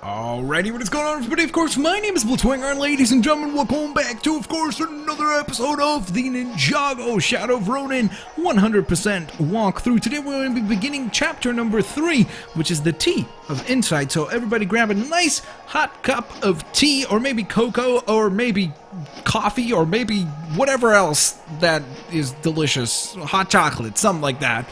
Alrighty, what is going on everybody? Of course, my name is Blitzwinger, and ladies and gentlemen, welcome back to, of course, another episode of the Ninjago Shadow of Ronin 100% walkthrough. Today we're going to be beginning chapter number 3, which is the tea of insight. So everybody grab a nice hot cup of tea, or maybe cocoa, or maybe coffee, or maybe whatever else that is delicious. Hot chocolate, something like that.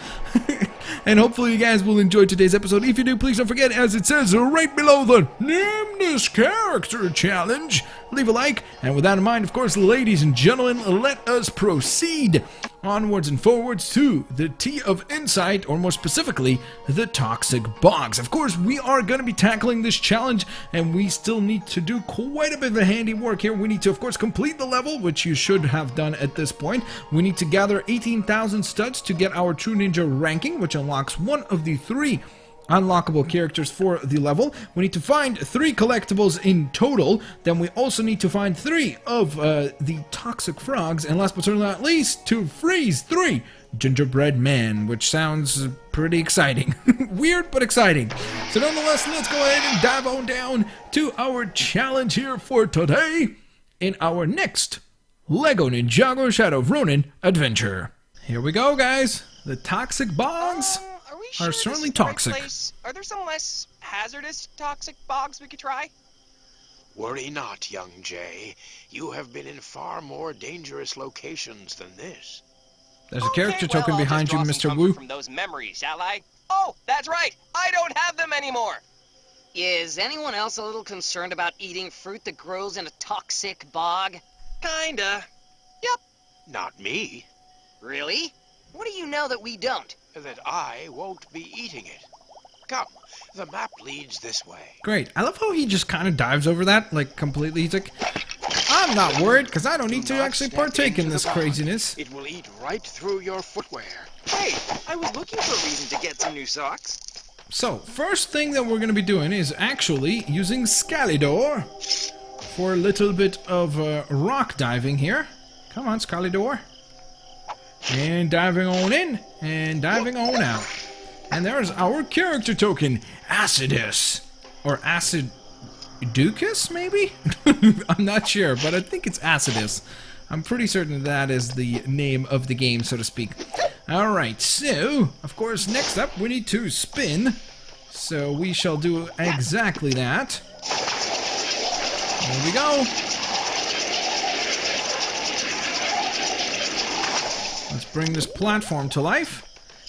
And hopefully you guys will enjoy today's episode. If you do, please don't forget, as it says right below the Name This Character Challenge, leave a like. And with that in mind, of course, ladies and gentlemen, let us proceed onwards and forwards to the Tea of Insight, or more specifically, the Toxic Bogs. Of course, we are going to be tackling this challenge, and we still need to do quite a bit of handiwork here. We need to, of course, complete the level, which you should have done at this point. We need to gather 18,000 studs to get our True Ninja ranking, which unlocks one of the 3 unlockable characters for the level. We need to find 3 collectibles in total. Then we also need to find 3 of the toxic frogs, and last but certainly not least, to freeze 3 gingerbread men, which sounds pretty exciting. Weird but exciting. So nonetheless, let's go ahead and dive on down to our challenge here for today in our next LEGO Ninjago Shadow of Ronin adventure. Here we go, guys. The toxic bogs are certainly toxic. Are there some less hazardous toxic bogs we could try? Worry not, young Jay. You have been in far more dangerous locations than this. There's a character token behind you, Mr. Wu. From those memories, shall I? Oh, that's right. I don't have them anymore. Is anyone else a little concerned about eating fruit that grows in a toxic bog? Kinda. Yep. Not me. Really? What do you know that we don't? That I won't be eating it. Come, the map leads this way. Great. I love how he just kind of dives over that, like, completely. He's like, I'm not worried, because I don't need to actually partake in this craziness. It will eat right through your footwear. Hey, I was looking for a reason to get some new socks. So, first thing that we're going to be doing is actually using Scalidor for a little bit of rock diving here. Come on, Scalidor. And diving on in, and diving on out. And there's our character token, Acidus. Or Aciducus, maybe? I'm not sure, but I think it's Acidus. I'm pretty certain that is the name of the game, so to speak. Alright, so, of course, next up we need to spin. So we shall do exactly that. There we go. Let's bring this platform to life.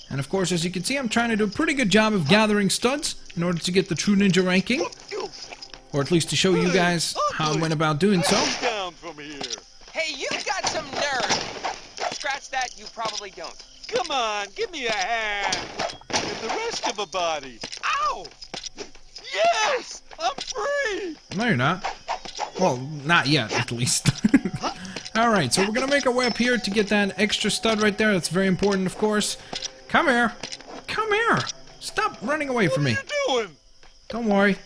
And of course, as you can see, I'm trying to do a pretty good job of gathering studs in order to get the True Ninja ranking. Or at least to show you guys how I went about doing so. Down from here. Hey, you've got some nerve. Scratch that, you probably don't. Come on, give me a hand. And the rest of a body. Ow! Yes! I'm free! No, you're not. Well, not yet, at least. Alright, so we're going to make our way up here to get that extra stud right there. That's very important, of course. Come here. Come here. Stop running away from me. What are you doing? Don't worry.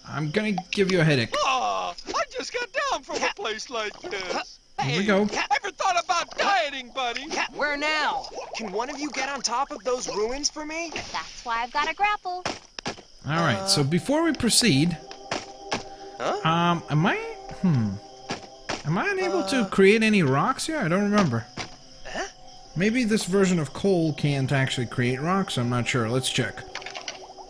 I'm going to give you a headache. Aw, I just got down from a place like this. Here we go. Ever thought about dieting, buddy? Where now? Can one of you get on top of those ruins for me? That's why I've got a grapple. Alright, so before we proceed... Am I unable to create any rocks here? I don't remember. Maybe this version of coal can't actually create rocks. I'm not sure. Let's check.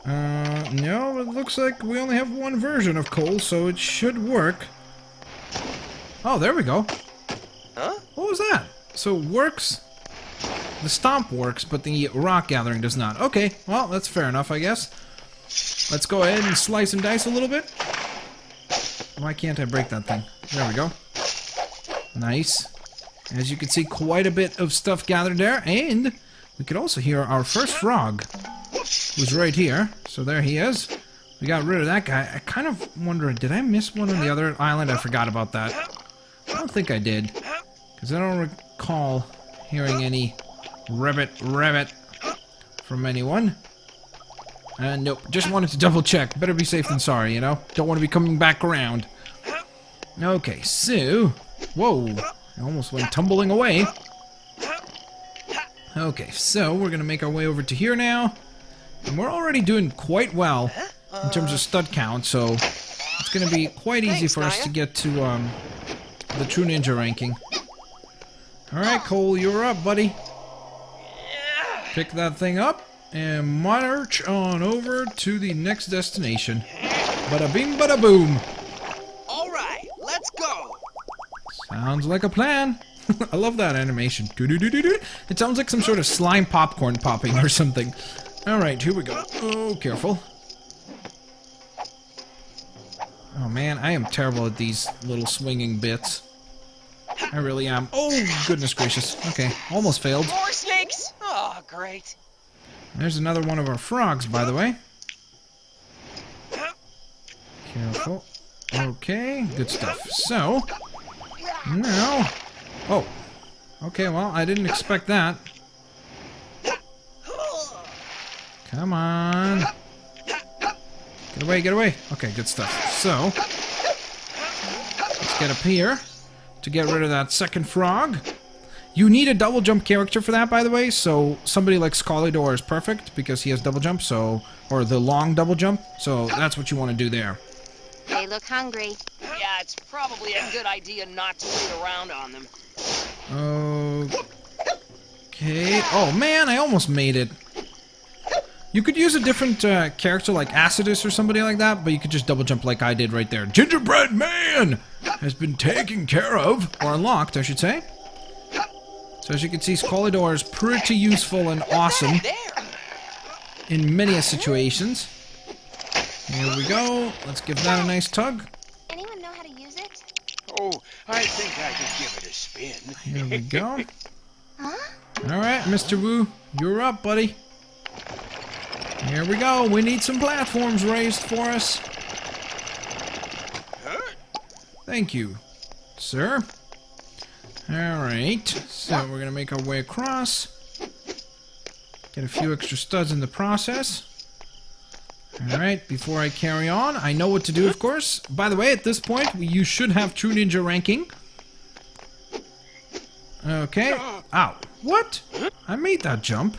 No, it looks like we only have one version of coal, so it should work. Oh, there we go. Huh? What was that? So it works. The stomp works, but the rock gathering does not. Okay, well, that's fair enough, I guess. Let's go ahead and slice and dice a little bit. Why can't I break that thing? There we go. Nice. As you can see, quite a bit of stuff gathered there, and we could also hear our first frog, who's right here. So there he is. We got rid of that guy. I kind of wonder, did I miss one on the other island? I forgot about that. I don't think I did, because I don't recall hearing any rabbit from anyone. Nope, just wanted to double check. Better be safe than sorry, you know? Don't want to be coming back around. Okay, so... Whoa, I almost went tumbling away. Okay, so we're going to make our way over to here now. And we're already doing quite well in terms of stud count, so it's going to be quite easy for us to get to the true ninja ranking. Alright, Cole, you're up, buddy. Pick that thing up and march on over to the next destination. Bada bing, bada boom. All right, let's go. Sounds like a plan. I love that animation. Doo-doo-doo-doo-doo. It sounds like some sort of slime popcorn popping or something. Alright, here we go. Oh, careful. Oh man, I am terrible at these little swinging bits. I really am. Oh, goodness gracious. Okay, almost failed. More snakes? Oh, great. There's another one of our frogs, by the way. Careful. Okay, good stuff. So, now... Oh. Okay, well, I didn't expect that. Come on. Get away, get away. Okay, good stuff. So, let's get up here to get rid of that second frog. You need a double jump character for that, by the way, so somebody like Scolidor is perfect because he has double jump, so, or the long double jump, so that's what you want to do there. They look hungry. Yeah, it's probably a good idea not to wait around on them. Okay. Oh man, I almost made it. You could use a different character like Acidus or somebody like that, but you could just double jump like I did right there. Gingerbread Man has been taken care of, or unlocked, I should say. So as you can see, Scolidor is pretty useful and awesome in many situations. Here we go. Let's give that a nice tug. Anyone know how to use it? Oh, I think I could give it a spin. Here we go. Huh? Alright, Mr. Wu, you're up, buddy. Here we go. We need some platforms raised for us. Thank you, sir. Alright, so we're going to make our way across. Get a few extra studs in the process. Alright, before I carry on, I know what to do, of course. By the way, at this point, you should have True Ninja ranking. Okay. Ow. What? I made that jump.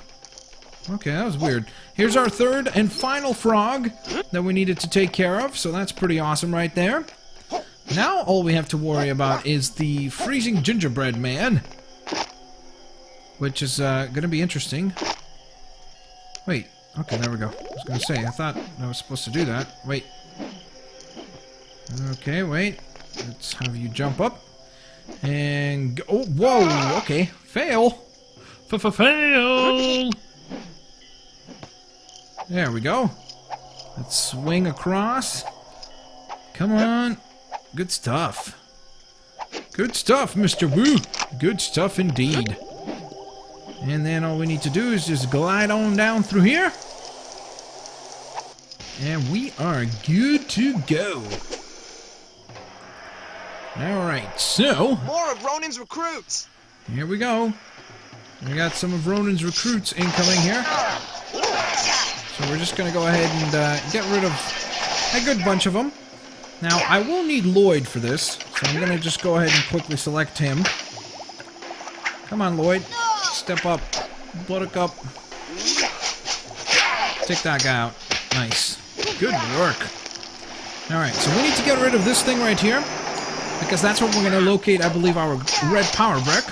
Okay, that was weird. Here's our third and final frog that we needed to take care of, so that's pretty awesome right there. Now all we have to worry about is the freezing gingerbread man, which is going to be interesting. Wait, okay, there we go. I was going to say, I thought I was supposed to do that. Wait. Okay, wait. Let's have you jump up. And go. Oh, whoa, okay. Fail. Fail. There we go. Let's swing across. Come on. Good stuff. Good stuff, Mr. Wu. Good stuff indeed. And then all we need to do is just glide on down through here. And we are good to go. Alright, so... More of Ronin's recruits. Here we go. We got some of Ronin's recruits incoming here. So we're just going to go ahead and get rid of a good bunch of them. Now, I will need Lloyd for this, so I'm going to just go ahead and quickly select him. Come on, Lloyd. Step up. Buttercup. Take that guy out. Nice. Good work. Alright, so we need to get rid of this thing right here, because that's where we're going to locate, I believe, our red power brick.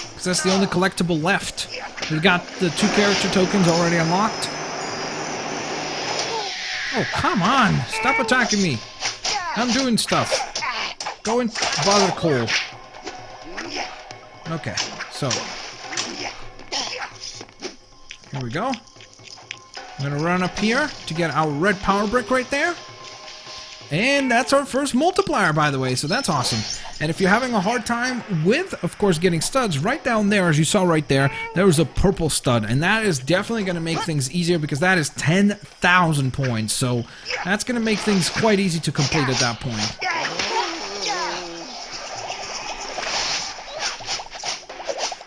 Because that's the only collectible left. We got the 2 character tokens already unlocked. Oh, come on! Stop attacking me! I'm doing stuff. Go and bother Cole. Okay, so. Here we go. I'm gonna run up here to get our red power brick right there. And that's our first multiplier, by the way, so that's awesome. And if you're having a hard time with, of course, getting studs, right down there, as you saw right there, there was a purple stud. And that is definitely going to make things easier because that is 10,000 points. So that's going to make things quite easy to complete at that point.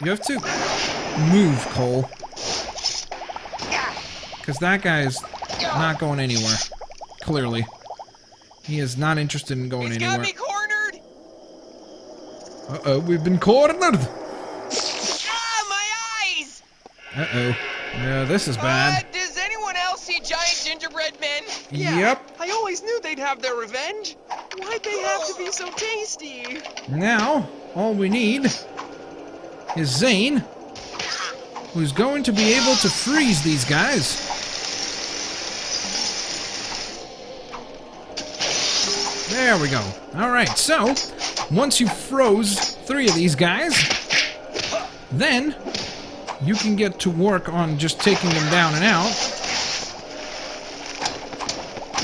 You have to move, Cole. Because that guy is not going anywhere, clearly. He is not interested in going anywhere. He's got me cornered! Uh-oh, we've been cornered! Ah, my eyes! Uh-oh. Yeah, this is bad. Does anyone else see giant gingerbread men Yeah, Yep. I always knew they'd have their revenge. Why'd they have to be so tasty? Now, all we need is Zane, who's going to be able to freeze these guys. There we go. Alright, so, once you froze 3 of these guys, then you can get to work on just taking them down and out.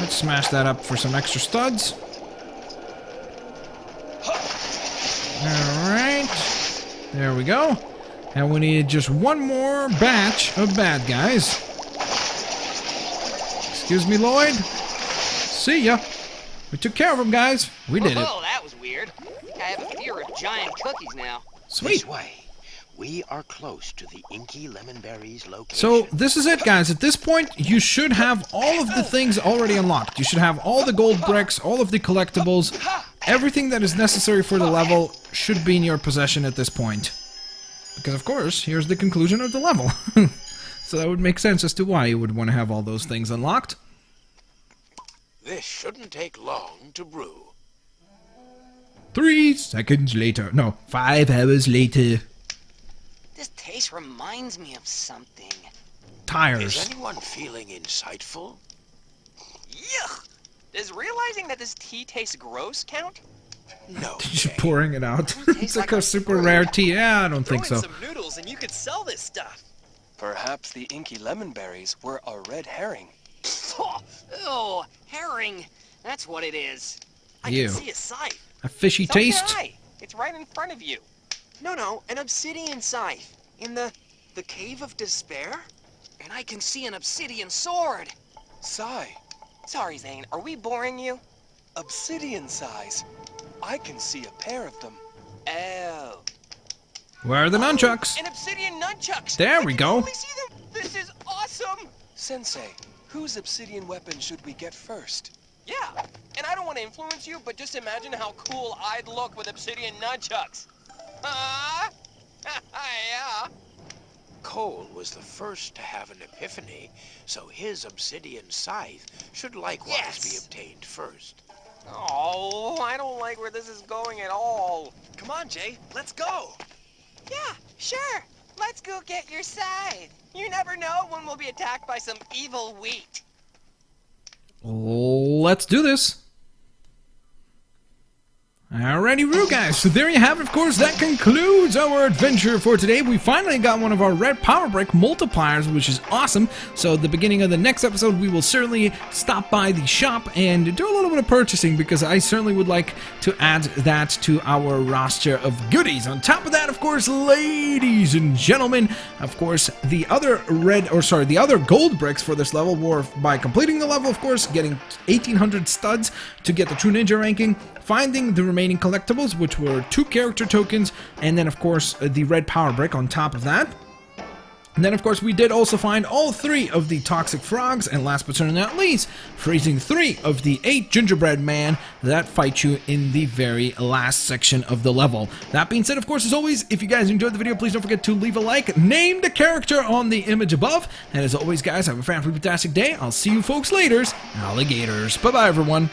Let's smash that up for some extra studs. Alright. There we go. And we need just one more batch of bad guys. Excuse me, Lloyd. See ya. We took care of them, guys. We did it. Oh, that was weird. I have a fear of giant cookies now. Sweet. This way. We are close to the Inky Lemonberry's location. So, this is it, guys. At this point, you should have all of the things already unlocked. You should have all the gold bricks, all of the collectibles. Everything that is necessary for the level should be in your possession at this point. Because, of course, here's the conclusion of the level. So that would make sense as to why you would want to have all those things unlocked. This shouldn't take long to brew. 3 seconds later. No, 5 hours later. This taste reminds me of something. Tires. Is anyone feeling insightful? Yuck! Does realizing that this tea tastes gross count? No. Just Jay. pouring it out. It's tastes like like a a super fruit. rare tea. Yeah, I don't Throw think in so. some noodles and you could sell this stuff. Perhaps the inky lemonberries were a red herring. Oh, herring. That's what it is. I Ew. can see a scythe. A fishy So can taste. I. It's right in front of you. No, an obsidian scythe. In the Cave of Despair? And I can see an obsidian sword. Sigh. Sorry, Zane. Are we boring you? Obsidian size. I can see a pair of them. Oh. Where are the nunchucks? An obsidian nunchucks. There I we can go. totally see them. This is awesome. Sensei, whose obsidian weapon should we get first? Yeah. And I don't want to influence you, but just imagine how cool I'd look with obsidian nunchucks. Huh? Yeah. Cole was the first to have an epiphany, so his obsidian scythe should likewise Yes. be obtained first. Oh, I don't like where this is going at all. Come on, Jay, let's go. Yeah, sure. Let's go get your scythe. You never know when we'll be attacked by some evil wheat. Let's do this. Alrighty, Roo guys, so there you have it. Of course, that concludes our adventure for today. We finally got one of our red power brick multipliers, which is awesome. So at the beginning of the next episode, we will certainly stop by the shop and do a little bit of purchasing, because I certainly would like to add that to our roster of goodies. On top of that, of course, ladies and gentlemen, of course, the other gold bricks for this level were by completing the level, of course, getting 1800 studs to get the true ninja ranking, finding the remaining collectibles, which were 2 character tokens, and then of course the red power brick on top of that. And then of course we did also find all 3 of the toxic frogs, and last but certainly not least, freezing 3 of the 8 gingerbread man that fight you in the very last section of the level. That being said, of course, as always, if you guys enjoyed the video, please don't forget to leave a like, name the character on the image above, and as always guys, have a fantastic day. I'll see you folks later, alligators. Bye bye everyone.